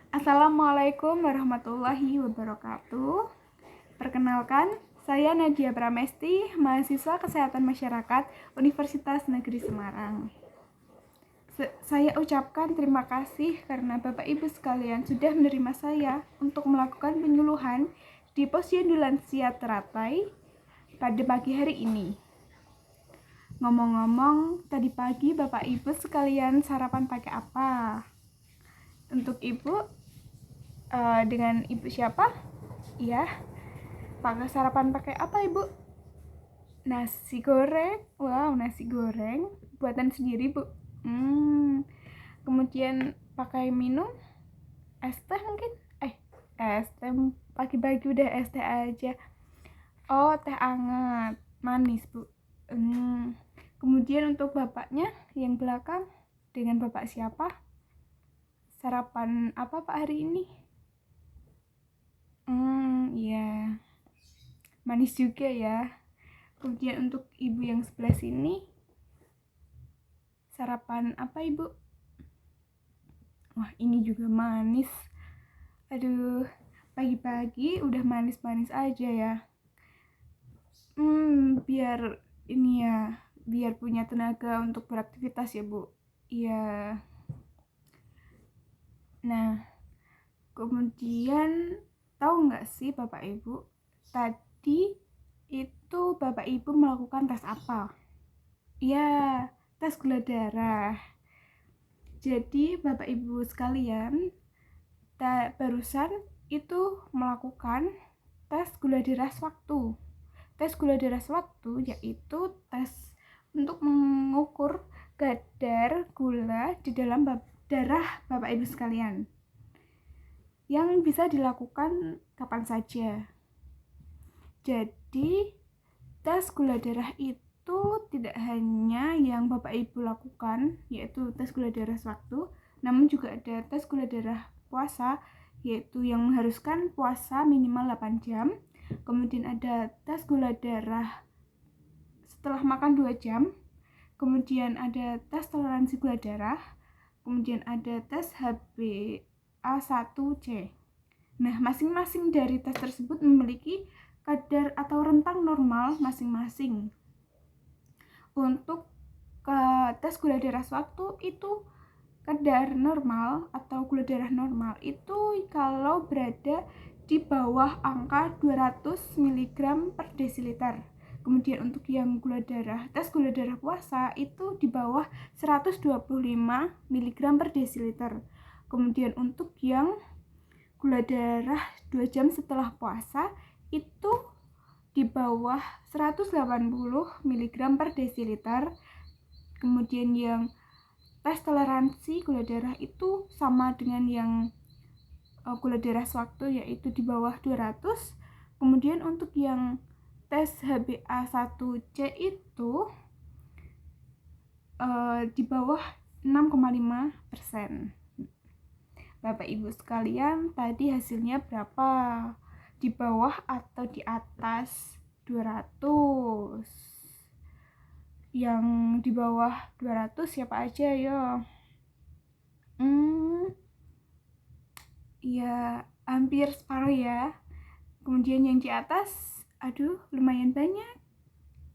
Assalamualaikum warahmatullahi wabarakatuh. Perkenalkan, saya Nadia Pramesti, mahasiswa Kesehatan Masyarakat Universitas Negeri Semarang. Saya ucapkan terima kasih karena Bapak Ibu sekalian sudah menerima saya untuk melakukan penyuluhan di Posyandu Lansia Teratai pada pagi hari ini. Ngomong-ngomong, tadi pagi Bapak Ibu sekalian sarapan pakai apa? Untuk Ibu, dengan Ibu siapa? Ya, pakai sarapan pakai apa Ibu? Nasi goreng. Wow, nasi goreng buatan sendiri Bu. Kemudian pakai minum es teh mungkin? Es teh pagi-pagi udah es teh aja. Oh, teh hangat, manis Bu. Kemudian untuk bapaknya yang belakang, dengan bapak siapa? Sarapan apa Pak hari ini? Ya, manis juga ya. Kemudian untuk ibu yang sebelah sini, sarapan apa Ibu? Wah, ini juga manis. Aduh, pagi-pagi udah manis-manis aja ya. Biar ini ya, biar punya tenaga untuk beraktivitas ya Bu. Iya. Nah, kemudian tahu nggak sih Bapak Ibu, tadi itu Bapak Ibu melakukan tes apa? Ya, tes gula darah. Jadi Bapak Ibu sekalian, barusan itu melakukan tes gula darah sewaktu. Tes gula darah sewaktu yaitu tes untuk mengukur kadar gula di dalam darah Bapak Ibu sekalian, yang bisa dilakukan kapan saja. Jadi tes gula darah itu tidak hanya yang Bapak Ibu lakukan, yaitu tes gula darah sewaktu, namun juga ada tes gula darah puasa, yaitu yang mengharuskan puasa minimal 8 jam. Kemudian ada tes gula darah setelah makan 2 jam. Kemudian ada tes toleransi gula darah. Kemudian ada tes HbA1c. Nah, masing-masing dari tes tersebut memiliki kadar atau rentang normal masing-masing. Untuk tes gula darah sewaktu itu kadar normal atau gula darah normal itu kalau berada di bawah angka 200 mg per desiliter. Kemudian untuk yang tes gula darah puasa itu di bawah 125 mg per desiliter. Kemudian untuk yang gula darah 2 jam setelah puasa itu di bawah 180 mg per desiliter. Kemudian yang tes toleransi gula darah itu sama dengan yang gula darah sewaktu, yaitu di bawah 200. Kemudian untuk yang tes HbA1c itu di bawah 6,5%. Bapak Ibu sekalian, tadi hasilnya berapa? Di bawah atau di atas 200? Yang di bawah 200 siapa aja ya? Ya, hampir separuh ya. Kemudian yang di atas, aduh, lumayan banyak.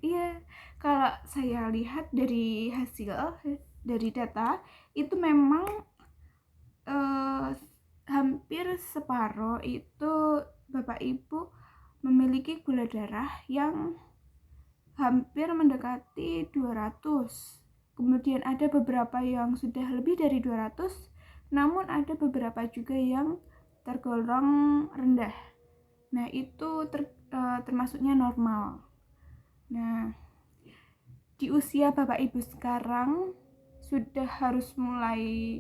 Iya, kalau saya lihat dari hasil, dari data, itu memang hampir separuh itu Bapak Ibu memiliki gula darah yang hampir mendekati 200. Kemudian ada beberapa yang sudah lebih dari 200, namun ada beberapa juga yang tergolong rendah. Nah, itu termasuknya normal. Nah, di usia Bapak Ibu sekarang sudah harus mulai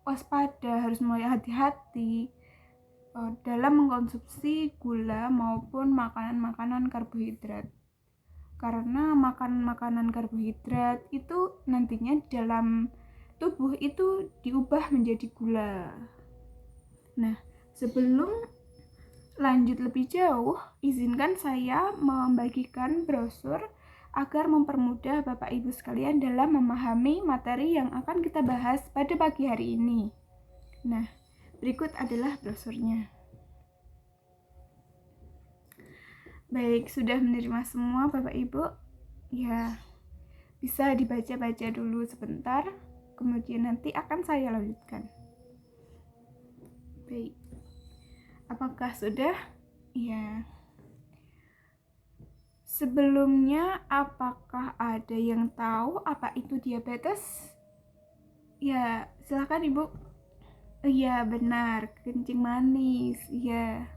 waspada, harus mulai hati-hati dalam mengkonsumsi gula maupun makanan-makanan karbohidrat. Karena makan makanan karbohidrat itu nantinya dalam tubuh itu diubah menjadi gula. Nah, sebelum lanjut lebih jauh, izinkan saya membagikan brosur agar mempermudah Bapak Ibu sekalian dalam memahami materi yang akan kita bahas pada pagi hari ini. Nah, berikut adalah brosurnya. Baik, sudah menerima semua Bapak Ibu? Ya, bisa dibaca-baca dulu sebentar, kemudian nanti akan saya lanjutkan. Baik, apakah sudah? Ya. Sebelumnya, apakah ada yang tahu apa itu diabetes? Ya, silakan Ibu. Iya, benar, kencing manis. Ya.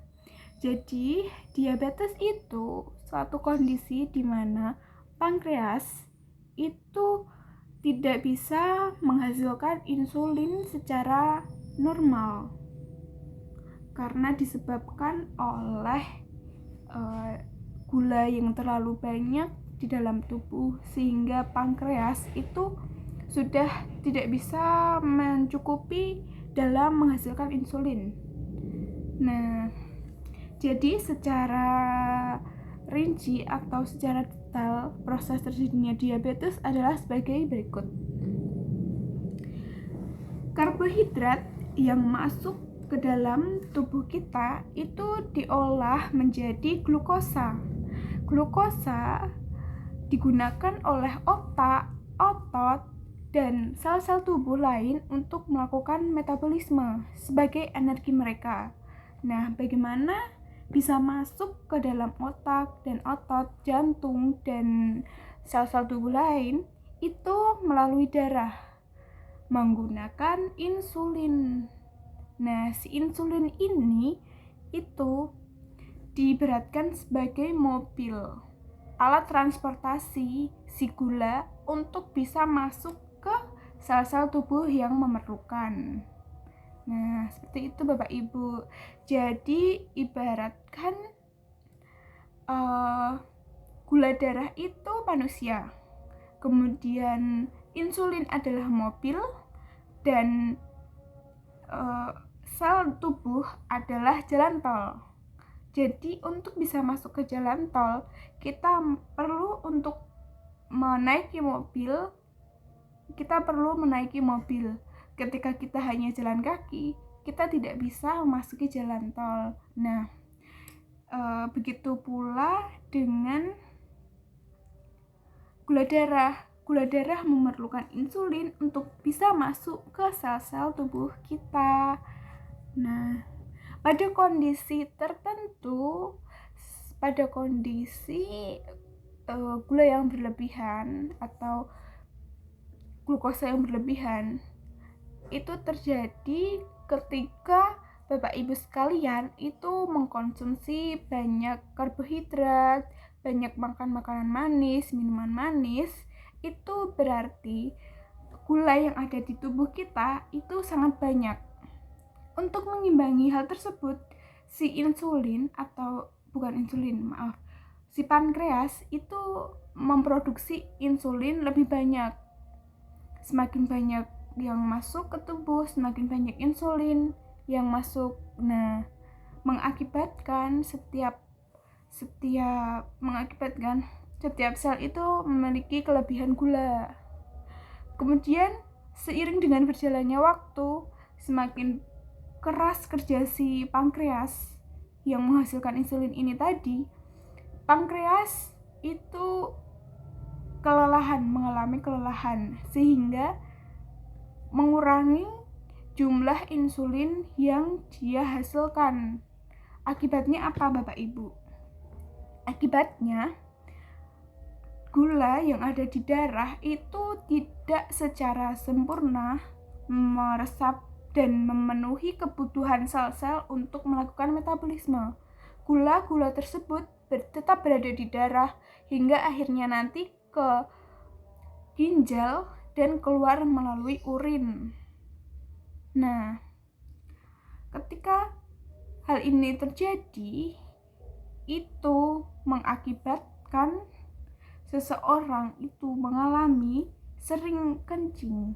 Jadi, diabetes itu suatu kondisi di mana pankreas itu tidak bisa menghasilkan insulin secara normal karena disebabkan oleh gula yang terlalu banyak di dalam tubuh, sehingga pankreas itu sudah tidak bisa mencukupi dalam menghasilkan insulin. Nah, jadi secara rinci atau secara detail proses terjadinya diabetes adalah sebagai berikut. Karbohidrat yang masuk ke dalam tubuh kita itu diolah menjadi glukosa. Glukosa digunakan oleh otak, otot, dan sel-sel tubuh lain untuk melakukan metabolisme sebagai energi mereka. Nah, bagaimana bisa masuk ke dalam otak dan otot, jantung, dan sel-sel tubuh lain? Itu melalui darah, menggunakan insulin. Nah, si insulin ini itu diibaratkan sebagai mobil, alat transportasi si gula untuk bisa masuk ke sel-sel tubuh yang memerlukan. Nah, seperti itu Bapak Ibu. Jadi ibaratkan gula darah itu manusia, kemudian insulin adalah mobil, dan sel tubuh adalah jalan tol. Jadi untuk bisa masuk ke jalan tol, kita perlu untuk menaiki mobil. Ketika kita hanya jalan kaki, kita tidak bisa memasuki jalan tol. Nah, begitu pula dengan gula darah. Gula darah memerlukan insulin untuk bisa masuk ke sel-sel tubuh kita. Nah, pada kondisi tertentu, pada kondisi gula yang berlebihan atau glukosa yang berlebihan, itu terjadi ketika Bapak Ibu sekalian itu mengkonsumsi banyak karbohidrat, banyak makan makanan manis, minuman manis. Itu berarti gula yang ada di tubuh kita itu sangat banyak. Untuk mengimbangi hal tersebut, si pankreas itu memproduksi insulin lebih banyak. Semakin banyak yang masuk ke tubuh, semakin banyak insulin yang masuk. Nah, mengakibatkan setiap sel itu memiliki kelebihan gula. Kemudian seiring dengan berjalannya waktu, semakin keras kerja si pankreas yang menghasilkan insulin ini tadi, pankreas itu mengalami kelelahan, sehingga mengurangi jumlah insulin yang dia hasilkan. Akibatnya apa Bapak Ibu? Akibatnya gula yang ada di darah itu tidak secara sempurna meresap dan memenuhi kebutuhan sel-sel untuk melakukan metabolisme. Gula-gula tersebut tetap berada di darah hingga akhirnya nanti ke ginjal dan keluar melalui urin. Nah, ketika hal ini terjadi, itu mengakibatkan seseorang itu mengalami sering kencing.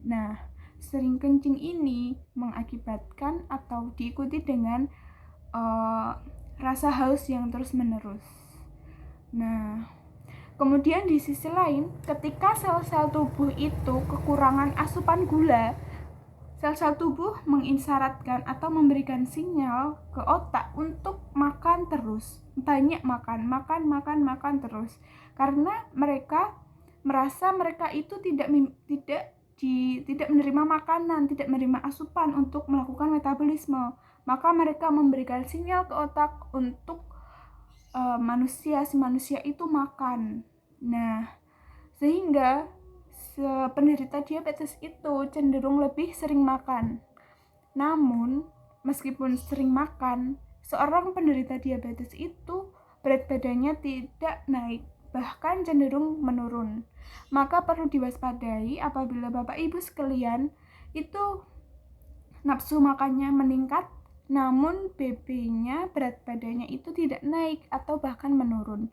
Nah, sering kencing ini mengakibatkan atau diikuti dengan rasa haus yang terus-menerus. Nah, kemudian di sisi lain, ketika sel-sel tubuh itu kekurangan asupan gula, Sel-sel tubuh mengisyaratkan atau memberikan sinyal ke otak untuk makan terus, banyak makan terus, karena mereka merasa mereka itu tidak menerima makanan, tidak menerima asupan untuk melakukan metabolisme. Maka mereka memberikan sinyal ke otak untuk si manusia itu makan. Nah, sehingga penderita diabetes itu cenderung lebih sering makan. Namun, meskipun sering makan, seorang penderita diabetes itu berat badannya tidak naik, bahkan cenderung menurun. Maka perlu diwaspadai apabila Bapak Ibu sekalian itu nafsu makannya meningkat, namun BB-nya, berat badannya itu tidak naik atau bahkan menurun.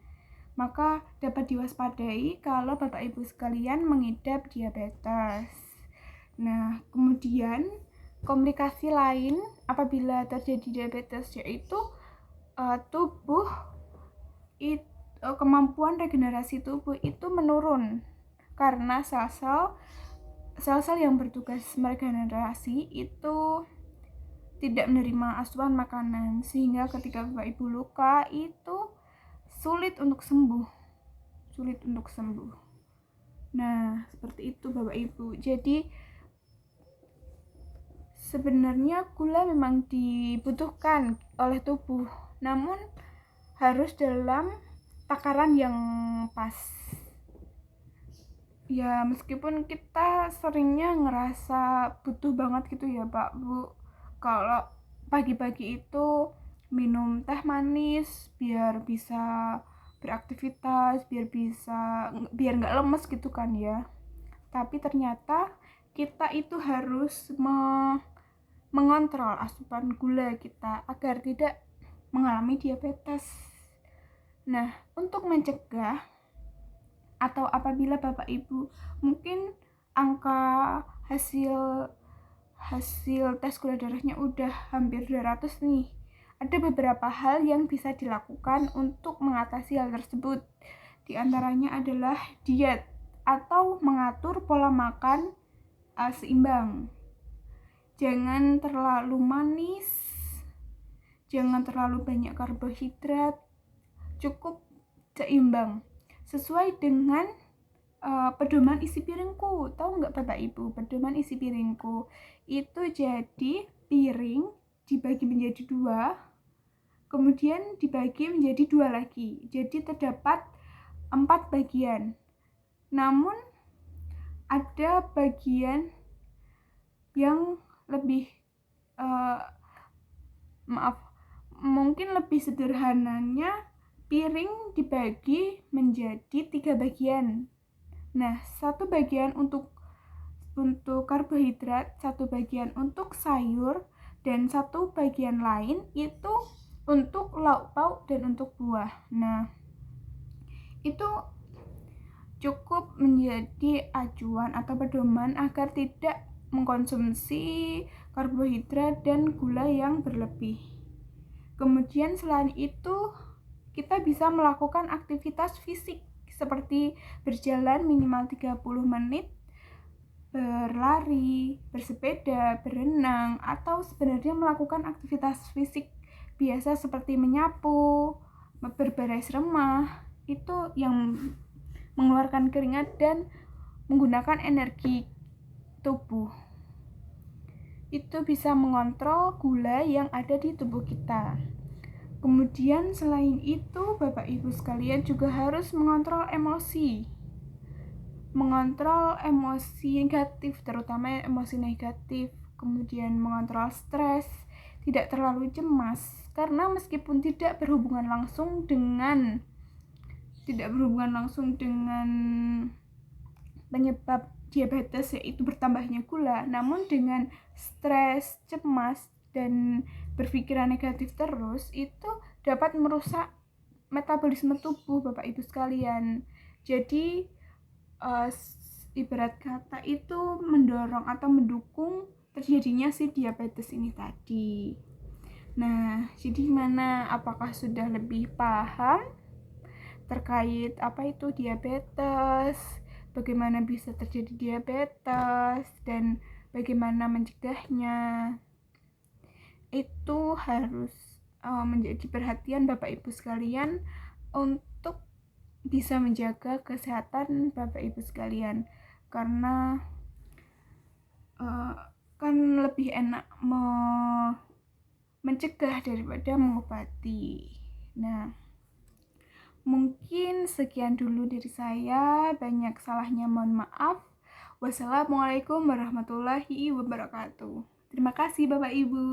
Maka dapat diwaspadai kalau Bapak Ibu sekalian mengidap diabetes. Nah, kemudian komplikasi lain apabila terjadi diabetes yaitu kemampuan regenerasi tubuh itu menurun karena sel-sel yang bertugas meregenerasi itu tidak menerima asupan makanan, sehingga ketika Bapak Ibu luka itu sulit untuk sembuh. Nah, seperti itu Bapak Ibu. Jadi sebenarnya gula memang dibutuhkan oleh tubuh, namun harus dalam takaran yang pas. Ya, meskipun kita seringnya ngerasa butuh banget gitu ya Pak Bu, kalau pagi-pagi itu minum teh manis biar bisa beraktivitas, biar nggak lemes gitu kan ya. Tapi ternyata kita itu harus mengontrol asupan gula kita agar tidak mengalami diabetes. Nah, untuk mencegah atau apabila Bapak Ibu mungkin angka hasil tes gula darahnya udah hampir 200 nih, ada beberapa hal yang bisa dilakukan untuk mengatasi hal tersebut. Di antaranya adalah diet atau mengatur pola makan seimbang. Jangan terlalu manis, jangan terlalu banyak karbohidrat, cukup seimbang sesuai dengan pedoman isi piringku. Tahu nggak Bapak Ibu, pedoman isi piringku itu jadi piring dibagi menjadi 2, kemudian dibagi menjadi 2 lagi, jadi terdapat 4 bagian. Namun ada bagian yang lebih mungkin lebih sederhananya, piring dibagi menjadi 3 bagian. Nah, 1 bagian untuk karbohidrat, 1 bagian untuk sayur, dan 1 bagian lain itu untuk lauk pauk dan untuk buah. Nah, itu cukup menjadi acuan atau pedoman agar tidak mengkonsumsi karbohidrat dan gula yang berlebih. Kemudian selain itu, kita bisa melakukan aktivitas fisik seperti berjalan minimal 30 menit, berlari, bersepeda, berenang, atau sebenarnya melakukan aktivitas fisik biasa seperti menyapu, berberes rumah, itu yang mengeluarkan keringat dan menggunakan energi tubuh. Itu bisa mengontrol gula yang ada di tubuh kita. Kemudian selain itu, Bapak Ibu sekalian juga harus mengontrol emosi negatif, terutama emosi negatif. Kemudian mengontrol stres, tidak terlalu cemas, karena meskipun tidak berhubungan langsung dengan penyebab diabetes yaitu bertambahnya gula, namun dengan stres, cemas, dan berpikiran negatif terus itu dapat merusak metabolisme tubuh Bapak Ibu sekalian. Jadi ibarat kata itu mendorong atau mendukung terjadinya si diabetes ini tadi. Nah, jadi gimana? Apakah sudah lebih paham terkait apa itu diabetes, bagaimana bisa terjadi diabetes, dan bagaimana mencegahnya. Itu harus menjadi perhatian Bapak Ibu sekalian untuk bisa menjaga kesehatan Bapak Ibu sekalian, karena kan lebih enak mencegah daripada mengobati. Nah, mungkin sekian dulu dari saya, banyak salahnya mohon maaf. Wassalamualaikum warahmatullahi wabarakatuh. Terima kasih Bapak Ibu.